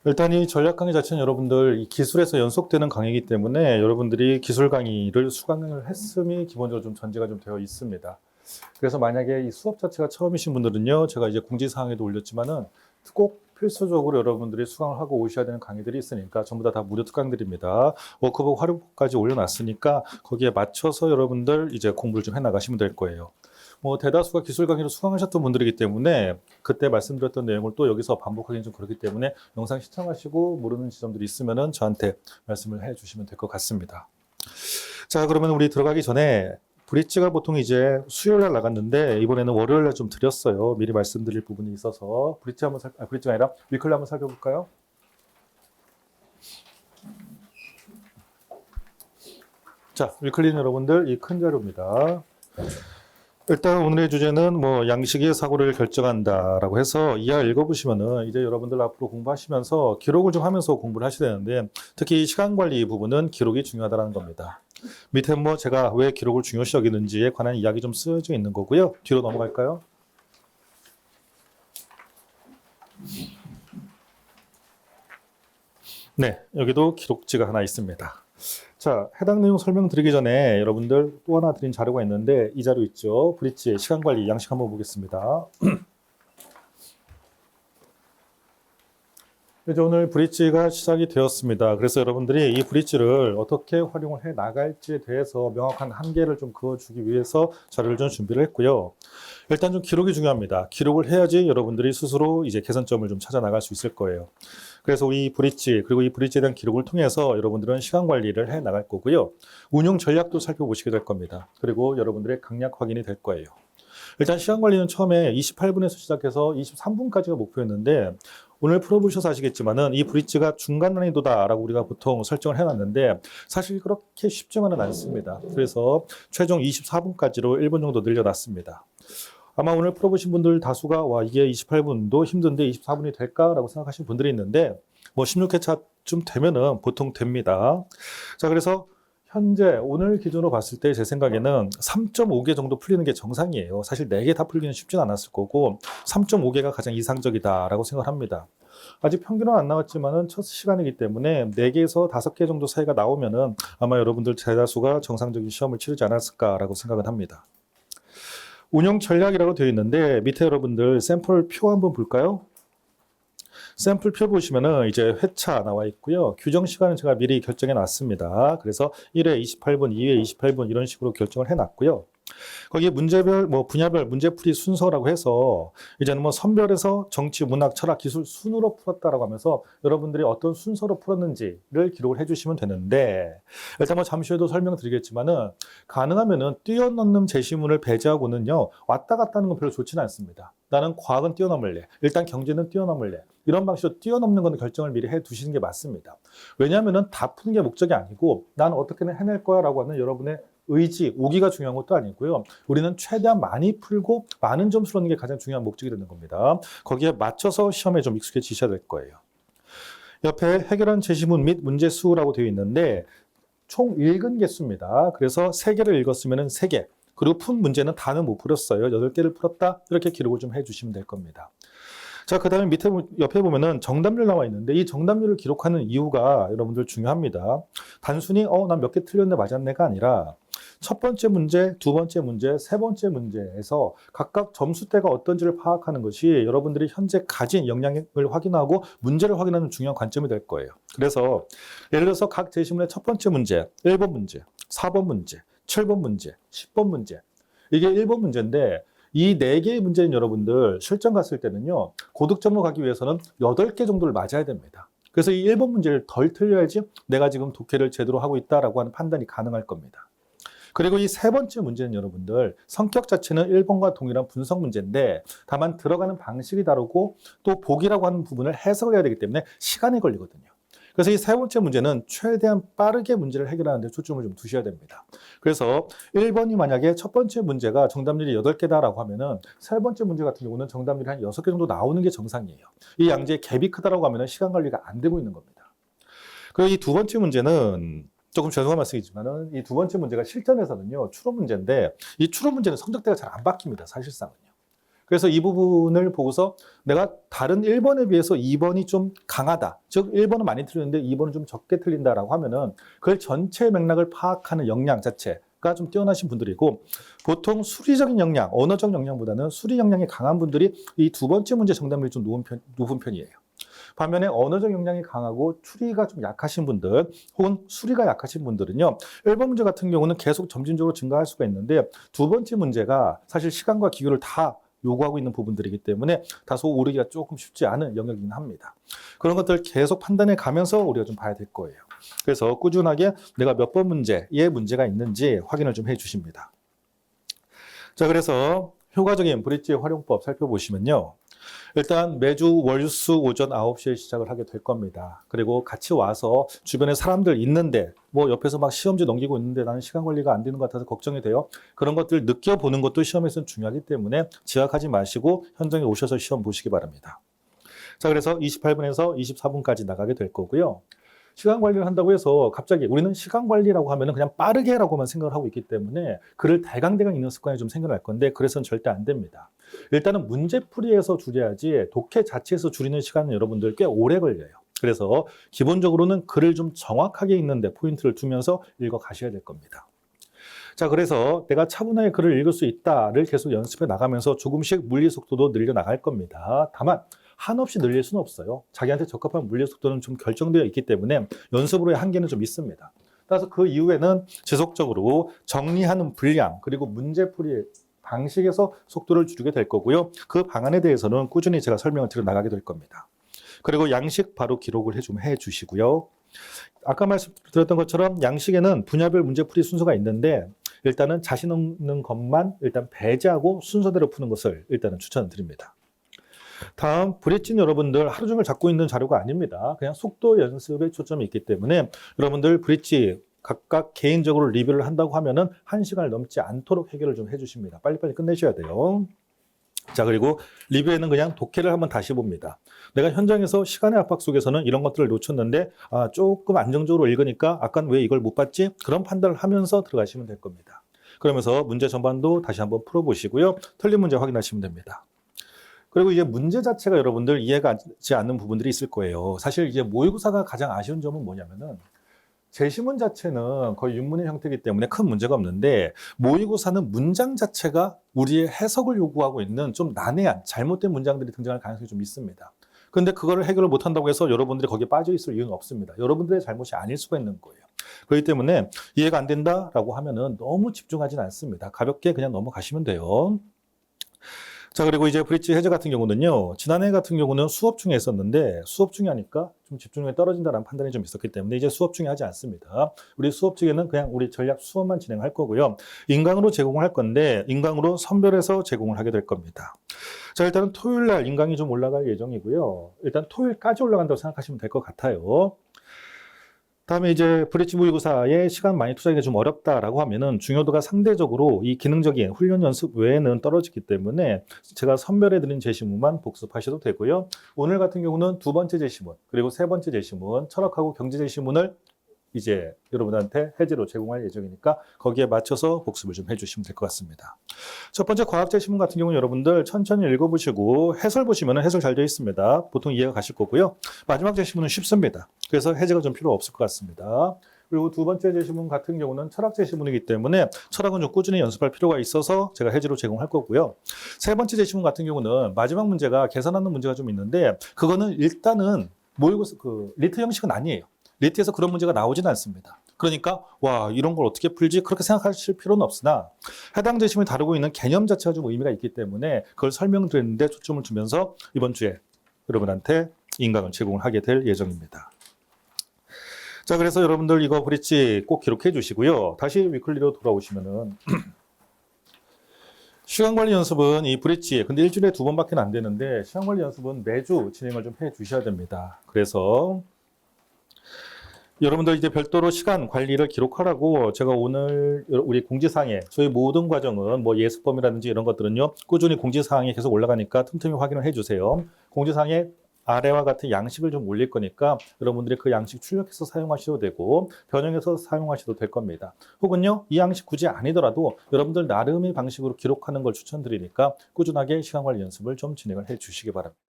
일단 이 전략 강의 자체는 여러분들 이 기술에서 연속되는 강의이기 때문에 여러분들이 기술 강의를 수강을 했음이 기본적으로 좀 전제가 좀 되어 있습니다. 그래서 만약에 이 수업 자체가 처음이신 분들은요, 제가 이제 공지사항에도 올렸지만은 꼭 필수적으로 여러분들이 수강을 하고 오셔야 되는 강의들이 있으니까 전부 다 무료 특강들입니다. 워크북 활용까지 올려놨으니까 거기에 맞춰서 여러분들 이제 공부를 좀 해나가시면 될 거예요. 뭐 대다수가 기술 강의로 수강하셨던 분들이기 때문에 그때 말씀드렸던 내용을 또 여기서 반복하기는 좀 그렇기 때문에 영상 시청하시고 모르는 지점들이 있으면은 저한테 말씀을 해주시면 될 것 같습니다. 자, 그러면 우리 들어가기 전에 브릿지가 보통 이제 수요일 날 나갔는데 이번에는 월요일 날 좀 드렸어요. 미리 말씀드릴 부분이 있어서 브릿지가 아니라 위클리 한번 살펴볼까요? 자, 위클리는 여러분들 이 큰 자료입니다. 일단 오늘의 주제는 뭐 양식의 사고를 결정한다라고 해서 이하 읽어보시면은 이제 여러분들 앞으로 공부하시면서 기록을 좀 하면서 공부를 하셔야 되는데 특히 시간 관리 부분은 기록이 중요하다는 겁니다. 밑에 뭐 제가 왜 기록을 중요시 여기는지에 관한 이야기 좀 쓰여져 있는 거고요. 뒤로 넘어갈까요? 네, 여기도 기록지가 하나 있습니다. 자, 해당 내용 설명드리기 전에 여러분들 또 하나 드린 자료가 있는데 이 자료 있죠. 브릿지의 시간 관리 양식 한번 보겠습니다. 이제 오늘 브릿지가 시작이 되었습니다. 그래서 여러분들이 이 브릿지를 어떻게 활용을 해 나갈지에 대해서 명확한 한계를 좀 그어주기 위해서 자료를 좀 준비를 했고요. 일단 좀 기록이 중요합니다. 기록을 해야지 여러분들이 스스로 이제 개선점을 좀 찾아 나갈 수 있을 거예요. 그래서 우리 브릿지 그리고 이 브릿지에 대한 기록을 통해서 여러분들은 시간 관리를 해 나갈 거고요. 운용 전략도 살펴보시게 될 겁니다. 그리고 여러분들의 강약 확인이 될 거예요. 일단 시간 관리는 처음에 28분에서 시작해서 23분까지가 목표였는데 오늘 풀어보셔서 아시겠지만은 이 브릿지가 중간 난이도다라고 우리가 보통 설정을 해놨는데 사실 그렇게 쉽지만은 않습니다. 그래서 최종 24분까지로 1분 정도 늘려놨습니다. 아마 오늘 풀어보신 분들 다수가 와 이게 28분도 힘든데 24분이 될까라고 생각하시는 분들이 있는데 뭐 16회차쯤 되면은 보통 됩니다. 자, 그래서 현재 오늘 기준으로 봤을 때 제 생각에는 3.5개 정도 풀리는 게 정상이에요. 사실 4개 다 풀기는 쉽진 않았을 거고 3.5개가 가장 이상적이다라고 생각을 합니다. 아직 평균은 안 나왔지만은 첫 시간이기 때문에 4개에서 5개 정도 사이가 나오면은 아마 여러분들 대다수가 정상적인 시험을 치르지 않았을까라고 생각은 합니다. 운영 전략이라고 되어 있는데 밑에 여러분들 샘플 표 한번 볼까요? 샘플 표 보시면은 이제 회차 나와 있고요. 규정 시간은 제가 미리 결정해 놨습니다. 그래서 1회 28분, 2회 28분 이런 식으로 결정을 해 놨고요. 거기에 문제별, 뭐 분야별 문제풀이 순서라고 해서 이제는 뭐 선별해서 정치, 문학, 철학, 기술 순으로 풀었다라고 하면서 여러분들이 어떤 순서로 풀었는지를 기록을 해주시면 되는데 일단 뭐 잠시 후에도 설명드리겠지만은 가능하면은 뛰어넘는 제시문을 배제하고는요 왔다 갔다 하는 건 별로 좋지는 않습니다. 나는 과학은 뛰어넘을래. 일단 경제는 뛰어넘을래. 이런 방식으로 뛰어넘는 건 결정을 미리 해 두시는 게 맞습니다. 왜냐하면은 다 푸는 게 목적이 아니고 난 어떻게든 해낼 거야 라고 하는 여러분의 의지, 오기가 중요한 것도 아니고요. 우리는 최대한 많이 풀고 많은 점수를 얻는 게 가장 중요한 목적이 되는 겁니다. 거기에 맞춰서 시험에 좀 익숙해지셔야 될 거예요. 옆에 해결한 제시문 및 문제수라고 되어 있는데 총 읽은 개수입니다. 그래서 3개를 읽었으면 3개. 그리고 푼 문제는 다는 못 풀었어요. 8개를 풀었다. 이렇게 기록을 좀 해주시면 될 겁니다. 자, 그 다음에 옆에 보면은 정답률 나와 있는데 이 정답률을 기록하는 이유가 여러분들 중요합니다. 단순히 난 몇 개 틀렸네 맞았네가 아니라 첫 번째 문제, 두 번째 문제, 세 번째 문제에서 각각 점수대가 어떤지를 파악하는 것이 여러분들이 현재 가진 역량을 확인하고 문제를 확인하는 중요한 관점이 될 거예요. 그래서 예를 들어서 각 제시문의 첫 번째 문제, 1번 문제, 4번 문제, 7번 문제, 10번 문제 이게 1번 문제인데 이 4개의 문제는 여러분들 실전 갔을 때는요 고득점으로 가기 위해서는 8개 정도를 맞아야 됩니다. 그래서 이 1번 문제를 덜 틀려야지 내가 지금 독해를 제대로 하고 있다라고 하는 판단이 가능할 겁니다. 그리고 이 세 번째 문제는 여러분들 성격 자체는 1번과 동일한 분석 문제인데 다만 들어가는 방식이 다르고 또 보기라고 하는 부분을 해석을 해야 되기 때문에 시간이 걸리거든요. 그래서 이 세 번째 문제는 최대한 빠르게 문제를 해결하는 데 초점을 좀 두셔야 됩니다. 그래서 1번이 만약에 첫 번째 문제가 정답률이 8개다라고 하면은 세 번째 문제 같은 경우는 정답률이 한 6개 정도 나오는 게 정상이에요. 이 양재의 갭이 크다라고 하면은 시간 관리가 안 되고 있는 겁니다. 그리고 이 두 번째 문제는 조금 죄송한 말씀이지만은 이 두 번째 문제가 실전에서는요 추론 문제인데 이 추론 문제는 성적대가 잘 안 바뀝니다. 사실상은요. 그래서 이 부분을 보고서 내가 다른 1번에 비해서 2번이 좀 강하다. 즉 1번은 많이 틀리는데 2번은 좀 적게 틀린다라고 하면은 그 전체 맥락을 파악하는 역량 자체가 좀 뛰어나신 분들이고, 보통 수리적인 역량, 언어적 역량보다는 수리 역량이 강한 분들이 이 두 번째 문제 정답률이 좀 높은 편이에요. 반면에 언어적 역량이 강하고 추리가 좀 약하신 분들 혹은 수리가 약하신 분들은요, 1번 문제 같은 경우는 계속 점진적으로 증가할 수가 있는데 두 번째 문제가 사실 시간과 기교를 다 요구하고 있는 부분들이기 때문에 다소 오르기가 조금 쉽지 않은 영역이긴 합니다. 그런 것들 계속 판단해 가면서 우리가 좀 봐야 될 거예요. 그래서 꾸준하게 내가 몇 번 문제에 문제가 있는지 확인을 좀 해 주십니다. 자, 그래서 효과적인 브릿지 활용법 살펴보시면요. 일단 매주 월수 오전 9시에 시작을 하게 될 겁니다. 그리고 같이 와서 주변에 사람들 있는데 뭐 옆에서 막 시험지 넘기고 있는데 나는 시간 관리가 안 되는 것 같아서 걱정이 돼요. 그런 것들 느껴보는 것도 시험에서는 중요하기 때문에 지각하지 마시고 현장에 오셔서 시험 보시기 바랍니다. 자, 그래서 28분에서 24분까지 나가게 될 거고요. 시간 관리를 한다고 해서 갑자기 우리는 시간 관리라고 하면은 그냥 빠르게라고만 생각을 하고 있기 때문에 글을 대강대강 읽는 습관이 좀 생겨날 건데 그래서는 절대 안 됩니다. 일단은 문제풀이에서 줄여야지 독해 자체에서 줄이는 시간은 여러분들 꽤 오래 걸려요. 그래서 기본적으로는 글을 좀 정확하게 읽는데 포인트를 두면서 읽어 가셔야 될 겁니다. 자, 그래서 내가 차분하게 글을 읽을 수 있다를 계속 연습해 나가면서 조금씩 물리 속도도 늘려 나갈 겁니다. 다만 한없이 늘릴 수는 없어요. 자기한테 적합한 물리 속도는 좀 결정되어 있기 때문에 연습으로의 한계는 좀 있습니다. 따라서 그 이후에는 지속적으로 정리하는 분량 그리고 문제풀이 방식에서 속도를 줄이게 될 거고요. 그 방안에 대해서는 꾸준히 제가 설명을 드려 나가게 될 겁니다. 그리고 양식 바로 기록을 해 주시고요. 아까 말씀드렸던 것처럼 양식에는 분야별 문제풀이 순서가 있는데 일단은 자신 없는 것만 일단 배제하고 순서대로 푸는 것을 일단은 추천드립니다. 다음, 브릿지는 여러분들 하루 종일 잡고 있는 자료가 아닙니다. 그냥 속도 연습에 초점이 있기 때문에 여러분들 브릿지 각각 개인적으로 리뷰를 한다고 하면은 1시간을 넘지 않도록 해결을 좀 해주십니다. 빨리빨리 끝내셔야 돼요. 자, 그리고 리뷰에는 그냥 독해를 한번 다시 봅니다. 내가 현장에서 시간의 압박 속에서는 이런 것들을 놓쳤는데 조금 안정적으로 읽으니까 아까는 왜 이걸 못 봤지? 그런 판단을 하면서 들어가시면 될 겁니다. 그러면서 문제 전반도 다시 한번 풀어보시고요. 틀린 문제 확인하시면 됩니다. 그리고 이제 문제 자체가 여러분들 이해가 가지 않는 부분들이 있을 거예요. 사실 이제 모의고사가 가장 아쉬운 점은 뭐냐면은 제시문 자체는 거의 윤문의 형태이기 때문에 큰 문제가 없는데 모의고사는 문장 자체가 우리의 해석을 요구하고 있는 좀 난해한 잘못된 문장들이 등장할 가능성이 좀 있습니다. 그런데 그거를 해결을 못한다고 해서 여러분들이 거기에 빠져 있을 이유는 없습니다. 여러분들의 잘못이 아닐 수가 있는 거예요. 그렇기 때문에 이해가 안 된다라고 하면은 너무 집중하지는 않습니다. 가볍게 그냥 넘어가시면 돼요. 자, 그리고 이제 브릿지 해제 같은 경우는요, 지난해 같은 경우는 수업 중에 했었는데 수업 중에 하니까 좀 집중력이 떨어진다는 판단이 좀 있었기 때문에 이제 수업 중에 하지 않습니다. 우리 수업 중에는 그냥 우리 전략 수업만 진행할 거고요. 인강으로 제공을 할 건데 인강으로 선별해서 제공을 하게 될 겁니다. 자, 일단은 토요일 날 인강이 좀 올라갈 예정이고요. 일단 토요일까지 올라간다고 생각하시면 될 것 같아요. 다음에 이제 브릿지 모의고사에 시간 많이 투자하기가 좀 어렵다라고 하면은 중요도가 상대적으로 이 기능적인 훈련 연습 외에는 떨어지기 때문에 제가 선별해드린 제시문만 복습하셔도 되고요. 오늘 같은 경우는 두 번째 제시문 그리고 세 번째 제시문 철학하고 경제 제시문을 이제 여러분한테 해제로 제공할 예정이니까 거기에 맞춰서 복습을 좀 해주시면 될 것 같습니다. 첫 번째 과학 제시문 같은 경우는 여러분들 천천히 읽어보시고 해설 보시면 해설 잘 되어 있습니다. 보통 이해가 가실 거고요. 마지막 제시문은 쉽습니다. 그래서 해제가 좀 필요 없을 것 같습니다. 그리고 두 번째 제시문 같은 경우는 철학 제시문이기 때문에 철학은 좀 꾸준히 연습할 필요가 있어서 제가 해제로 제공할 거고요. 세 번째 제시문 같은 경우는 마지막 문제가 계산하는 문제가 좀 있는데 그거는 일단은 모의고사 리트 형식은 아니에요. 리트에서 그런 문제가 나오지는 않습니다. 그러니까 와 이런 걸 어떻게 풀지 그렇게 생각하실 필요는 없으나 해당 제시문이 다루고 있는 개념 자체가 좀 의미가 있기 때문에 그걸 설명드리는데 초점을 두면서 이번 주에 여러분한테 인강을 제공을 하게 될 예정입니다. 자, 그래서 여러분들 이거 브릿지 꼭 기록해 주시고요. 다시 위클리로 돌아오시면은 시간관리 연습은 이 브릿지 근데 일주일에 2번밖에 안 되는데 시간관리 연습은 매주 진행을 좀 해 주셔야 됩니다. 그래서 여러분들 이제 별도로 시간 관리를 기록하라고 제가 오늘 우리 공지사항에 저희 모든 과정은 뭐 예습범이라든지 이런 것들은요 꾸준히 공지사항에 계속 올라가니까 틈틈이 확인을 해주세요. 공지사항에 아래와 같은 양식을 좀 올릴 거니까 여러분들이 그 양식 출력해서 사용하셔도 되고 변형해서 사용하셔도 될 겁니다. 혹은요, 이 양식 굳이 아니더라도 여러분들 나름의 방식으로 기록하는 걸 추천드리니까 꾸준하게 시간 관리 연습을 좀 진행을 해 주시기 바랍니다.